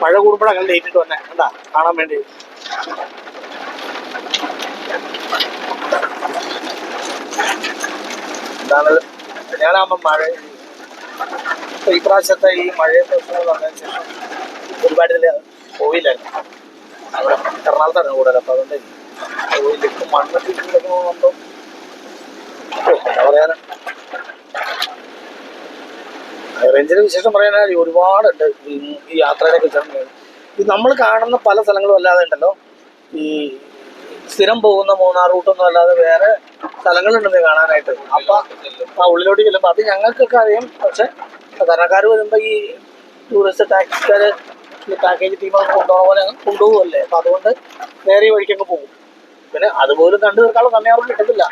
[SPEAKER 1] മഴ കൂടുമ്പോഴാണ് ലേറ്റ് ഇട്ട് വന്നേ. എന്താ കാണാൻ വേണ്ടി. എന്താണ് ഞാനാകുമ്പോ മഴ ഈ പ്രാവശ്യത്തെ ഈ മഴയുടെ പ്രശ്നങ്ങൾ വന്നതിന് ശേഷം ഒരുപാട് ഇതിൽ പോയില്ലായിരുന്നു. അവിടെ എറണാകുളത്താണ് കൂടുതൽ. അപ്പൊ അതുകൊണ്ട് പോയില്ല. മണ്ണൊക്കെ കിടക്കുമ്പോ എന്താ പറയാനാ, റേഞ്ചിന്റെ വിശേഷം പറയാനായി ഒരുപാടുണ്ട് ഈ യാത്രയെ കുറിച്ചാണ്. ഇത് നമ്മൾ കാണുന്ന പല സ്ഥലങ്ങളും അല്ലാതെ ഉണ്ടല്ലോ, ഈ സ്ഥിരം പോകുന്ന മൂന്നാർ റൂട്ടൊന്നും അല്ലാതെ വേറെ സ്ഥലങ്ങളുണ്ടെന്ന് കാണാനായിട്ട്. അപ്പൊ ആ ഉള്ളിലോട്ട് ചെല്ലുമ്പോൾ അത് ഞങ്ങൾക്കൊക്കെ അറിയാം. പക്ഷെ സാധാരണക്കാർ വരുമ്പോൾ ഈ ടൂറിസ്റ്റ് ടാക്സിക്കാര് ഈ പാക്കേജ് ടീമൊക്കെ കൊണ്ടുപോകുന്ന പോലെ കൊണ്ടുപോകുമല്ലേ. അപ്പൊ അതുകൊണ്ട് നേരെ വഴിക്കൊക്കെ പോകും. പിന്നെ അതുപോലും കണ്ടു തീർക്കാനുള്ള സമയം അവർക്ക് കിട്ടത്തില്ല.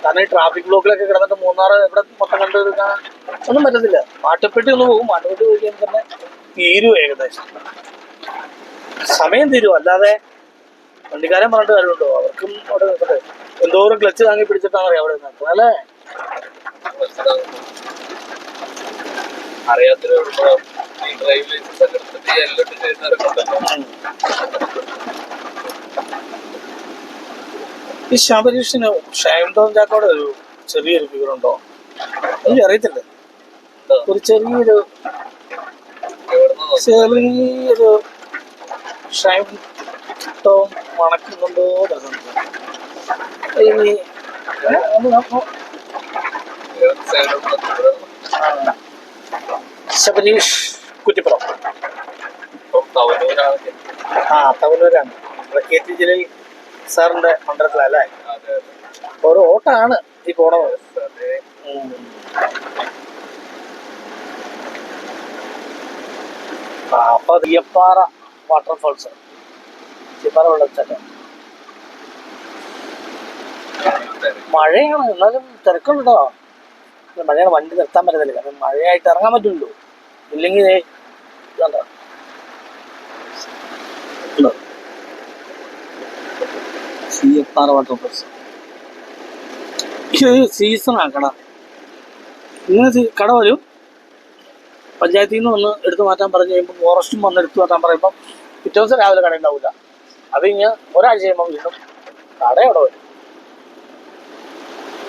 [SPEAKER 1] കാരണം ഈ ട്രാഫിക് ബ്ലോക്കിലൊക്കെ കിടന്നിട്ട് മൂന്നാർ എവിടെ മൊത്തം കണ്ടു തീർക്കാൻ ഒന്നും പറ്റത്തില്ല. മാട്ടുപ്പെട്ടി ഒന്ന് പോകും, മാട്ടുപ്പെട്ടി പോയി കഴിയുമ്പോൾ തന്നെ തീരും, ഏകദേശം സമയം തീരും. അല്ലാതെ വണ്ടിക്കാരൻ പറഞ്ഞിട്ട് കാര്യമുണ്ടോ, അവർക്കും അവിടെ നിൽക്കട്ടെ. എന്തോരം ക്ലച്ച് താങ്ങി പിടിച്ചിട്ടാണ് അറിയാം അവിടെ നിൽക്കുന്നത് അല്ലേ. ഈ ശബരീഷിന് ഷൈൻടോൺ ചാക്കോടെ ഒരു ചെറിയൊരു ഫിഗറുണ്ടോ എനിക്ക് അറിയത്തില്ല. ഒരു ചെറിയൊരു ഷൈൻ ടോം മണക്കുന്നുണ്ടോ ഈ ശബരീഷ് കുറ്റിപ്പുറം. ആ തവനൂരാണ്. KT ജലീൽ സാറിന്റെ മണ്ഡലത്തിലല്ലേ. ഒരു ഓട്ടാണ് ഈ പോണത്. അപ്പൊ തീയപ്പാറ വാട്ടർഫോൾസ്, തീയപ്പാറ വെള്ളച്ചാട്ടം. മഴയാണ് എന്നാലും തിരക്കുണ്ടോ. മഴയാണ്, വണ്ടി നിർത്താൻ പറ്റത്തില്ല. കാരണം മഴയായിട്ട് ഇറങ്ങാൻ പറ്റില്ലല്ലോ. ഇല്ലെങ്കിൽ ഇതുണ്ടോ തീയപ്പാറ വാട്ടർഫോൾസ്. ഇത് സീസൺ ആക്കട. ഇങ്ങനെ കട വരും, പഞ്ചായത്തിൽ നിന്ന് വന്ന് എടുത്തു മാറ്റാൻ പറഞ്ഞു കഴിയുമ്പോൾ ഫോറസ്റ്റും വന്ന് എടുത്തു മാറ്റാൻ പറയുമ്പോൾ പിറ്റേ ദിവസം രാവിലെ കട ഉണ്ടാവില്ല. അത് കഴിഞ്ഞ് ഒരാഴ്ച കഴിയുമ്പോൾ വീണ്ടും കട അവിടെ വരും.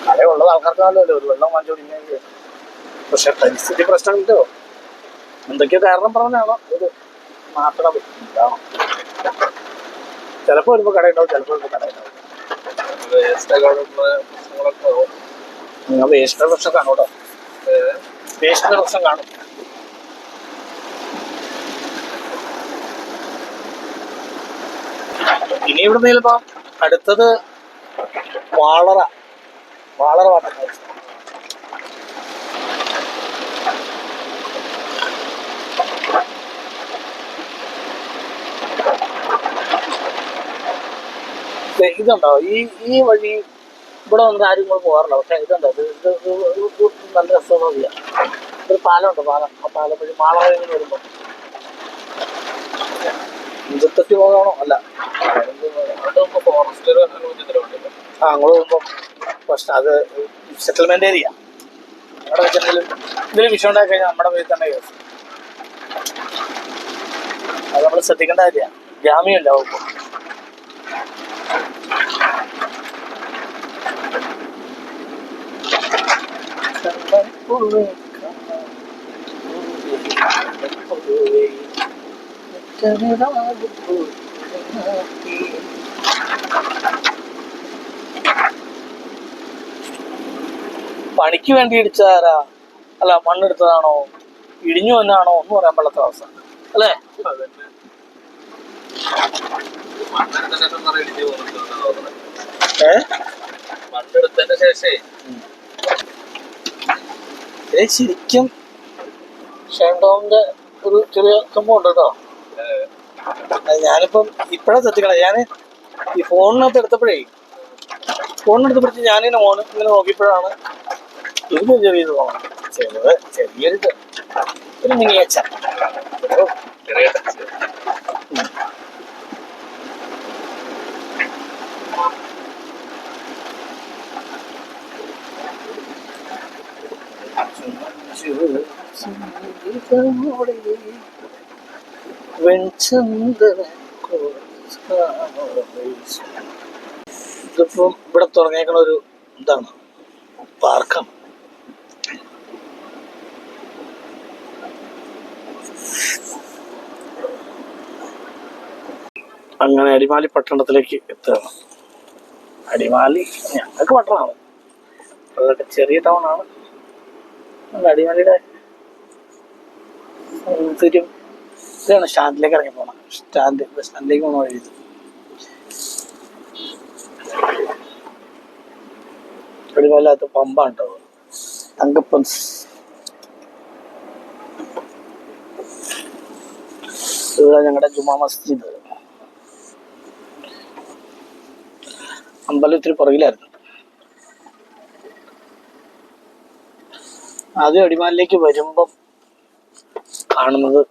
[SPEAKER 1] കടയുള്ളത് ആൾക്കാർക്ക് നല്ലതല്ലേ, ഒരു വെള്ളം വാങ്ങിച്ചു. പക്ഷെ പരിസ്ഥിതി പ്രശ്നം കിട്ടോ എന്തൊക്കെയോ കാരണം പറഞ്ഞാണോ ഒരു മാറ്റണ പറ്റില്ലാണോ. ചിലപ്പോൾ വരുമ്പോൾ കടയുണ്ടാവും, ചിലപ്പോൾ വരുമ്പോൾ കടയുണ്ടാവും. വേസ്റ്റിന്റെ പ്രശ്നം കാണും കേട്ടോ, വേസ്റ്റിന്റെ പ്രശ്നം കാണും. ഇനി ഇവിടെ ചിലപ്പോ അടുത്തത് വാളറ വാട്ടർഫോൾസ്. ഇതുണ്ടോ ഈ വഴി ഇവിടെ വന്നിട്ട് ആരും കൂടെ പോകാറില്ല. പക്ഷെ ഇതുണ്ടോ, ഇത് നല്ല രസമൊന്നുമില്ല. ഒരു പാലമുണ്ട്, പാലം. ആ പാലം വഴി മാളവഴി വരുമ്പോ ഇഞ്ചത്തെത്തി പോകാണോ അല്ല, ഫോറസ്റ്റ് അങ്ങോട്ട് പോകുമ്പോ പ്രശ്നം. അത് സെറ്റിൽമെന്റ് ഏരിയ. അവിടെ വെച്ചെന്തെങ്കിലും എന്തെങ്കിലും വിഷയം ഉണ്ടാക്കി കഴിഞ്ഞാൽ നമ്മുടെ പേരിൽ തന്നെ കേസ്. അത് നമ്മൾ ശ്രദ്ധിക്കേണ്ട കാര്യമാണ്. ജാമ്യമില്ല വകുപ്പ്. പണിക്ക് വേണ്ടി ഇടിച്ചതാരാ, അല്ല മണ്ണെടുത്തതാണോ ഇടിഞ്ഞു എന്നാണോ ഒന്നും പറയാൻ പാടാത്ത അവസ്ഥ അല്ലേ? ശരിക്കും ഷൈൻഡോമിന്റെ ഒരു ചെറിയ സംഭവം ഉണ്ട് കേട്ടോ. ഞാനിപ്പം ഇപ്പഴാ ശ്രദ്ധിക്കണം. ഞാൻ ഈ ഫോണിനകത്ത് എടുത്തപ്പോഴേ ഞാനിങ്ങനെ ഇങ്ങനെ നോക്കിയപ്പോഴാണ് ഇതിന് ചെറിയത് തോന്നണം. ചെറിയൊരു ഒരു മിനിയേച്ച. ഇതിപ്പം ഇവിടെ തുടങ്ങിയേക്കണ ഒരു ഇതാണ്, പാർക്കാണ്. അങ്ങനെ അടിമാലി പട്ടണത്തിലേക്ക് എത്തുകയാണ്. അടിമാലി ഞങ്ങൾക്ക് പട്ടണമാണ്, വളരെ ചെറിയ ടൗൺ ആണ്. അടിമാലിയുടെ സൗന്ദര്യം ഇതാണ്. സ്റ്റാൻഡിലേക്ക് ഇറങ്ങി പോകണം. ബസ് സ്റ്റാൻഡിലേക്ക് പോകണ വഴി. അടിമാലിനകത്ത് പമ്പാണ് കേട്ടോ, തങ്കപ്പൻസ്. ഇവിടെ ഞങ്ങളുടെ ജുമാ മസ്ജിദ്. അമ്പലത്തിന് പുറകിലായിരുന്നു. ആദ്യം അടിമാലിലേക്ക് വരുമ്പം കാണുന്നത്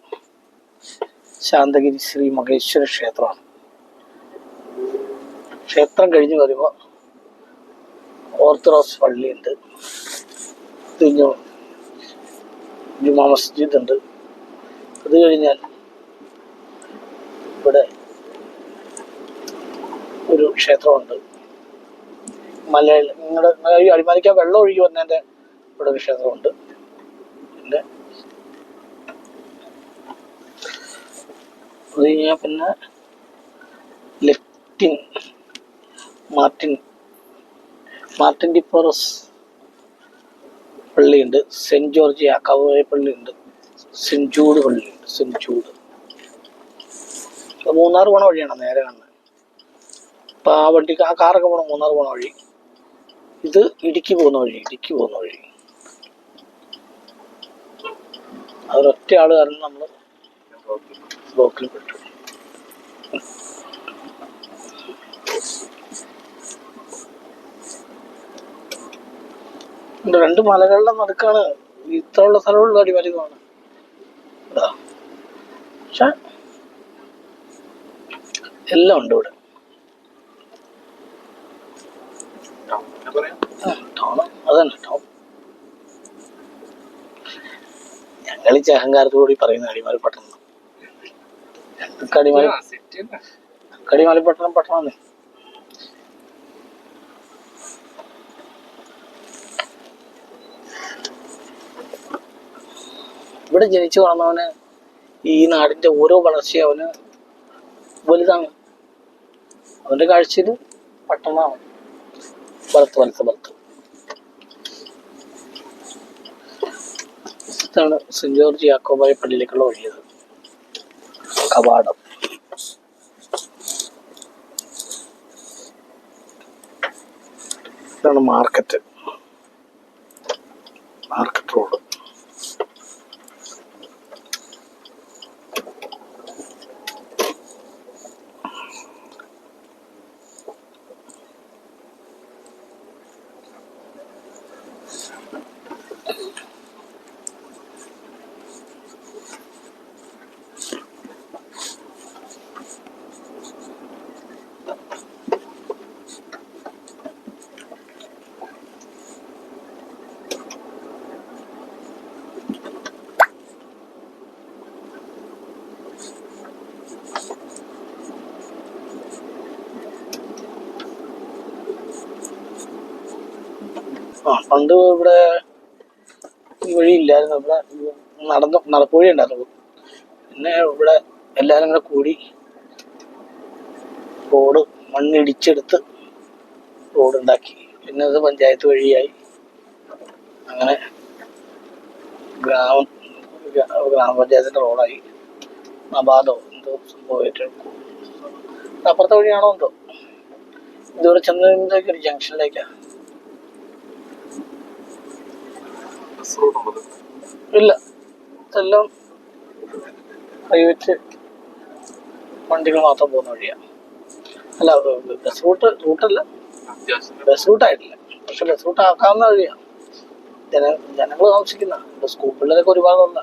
[SPEAKER 1] ശാന്തഗിരി ശ്രീ മഹേശ്വര ക്ഷേത്രമാണ്. ക്ഷേത്രം കഴിഞ്ഞ് വരുമ്പോൾ ഓർത്തഡോക്സ് പള്ളിയുണ്ട്, പിന്നെ ജുമാ മസ്ജിദ് ഉണ്ട്. അത് കഴിഞ്ഞാൽ ഇവിടെ ഒരു ക്ഷേത്രമുണ്ട്. നിങ്ങളുടെ ഈ അടിമാലിക്കാൻ വെള്ളം ഒഴുകി വന്നതിൻ്റെ ഇവിടെ ഒരു ക്ഷേത്രമുണ്ട്. പിന്നെ അത് കഴിഞ്ഞാൽ പിന്നെ മാർട്ടിൻ ഡിപ്പോറസ് പള്ളിയുണ്ട്. സെന്റ് ജോർജ് യാക്കോബായ പള്ളിയുണ്ട്. സെന്റ് ജൂഡ് പള്ളിയുണ്ട്. Saint Jude. മൂന്നാർ പോണ വഴിയാണ് നേരെ കാണുന്നത്. അപ്പം ആ വണ്ടിക്ക് ആ കാറൊക്കെ പോകണം മൂന്നാർ പോണ വഴി. ഇത് ഇടുക്കി പോകുന്ന വഴി. അതൊരൊറ്റ ആള് കാരണം നമ്മൾ ബ്ലോക്കിൽ പെട്ടു. രണ്ട് മലകളുടെ നടുക്കാണ് ഇത്രയുള്ള സ്ഥലമുള്ള അടിമാലിതാണ്. പക്ഷെ എല്ലാം ഉണ്ട് ഇവിടെ. അതന്നെ ടൗൺ. ഞങ്ങൾ ഈ അഹങ്കാരത്തോടുകൂടി പറയുന്ന അടിമാലി പട്ടണം. ഞങ്ങൾക്ക് അടിമാലി പട്ടണം പട്ടണമെന്നേ. ഇവിടെ ജനിച്ചു വളർന്നവന് ഈ നാടിന്റെ ഓരോ വളർച്ചയും അവന് വലുതാണ്. അവന്റെ കാഴ്ചയിൽ പട്ടണമാണ് വലത്ത്. ഇതാണ് സെന്റ് ജോർജ് യാക്കോബായ പള്ളിയിലേക്കുള്ള വഴിയത്, കവാടം. ഇതാണ് മാർക്കറ്റ് റോഡ്. പണ്ട് ഇവിടെ ഈ വഴി ഇല്ലായിരുന്നു. ഇവിടെ നടപ്പുവഴി ഉണ്ടായിരുന്നു. പിന്നെ ഇവിടെ എല്ലാവരും കൂടെ കൂടി റോഡ് മണ്ണിടിച്ചെടുത്ത് റോഡുണ്ടാക്കി. പിന്നെ അത് പഞ്ചായത്ത് വഴിയായി. അങ്ങനെ ഗ്രാമപഞ്ചായത്തിന്റെ റോഡായി. നബാദോ എന്തോ സംഭവമായിട്ട് അപ്പുറത്തെ വഴിയാണോ എന്തോ. ഇതുവരെ ചെന്നതിലേക്ക് ഒരു ജംഗ്ഷനിലേക്കാ. ഇല്ല, ഇതെല്ലാം പ്രൈവറ്റ് വണ്ടികൾ മാത്രം പോകുന്ന വഴിയാണ്. അല്ല, ബസ് റൂട്ടല്ല, ബസ് റൂട്ടായിട്ടില്ല. പക്ഷെ ബസ് റൂട്ട് ആക്കാവുന്ന വഴിയാണ്. ജനങ്ങൾ താമസിക്കുന്ന സ്കൂൾ പിള്ളേരൊക്കെ ഒരുപാടുള്ള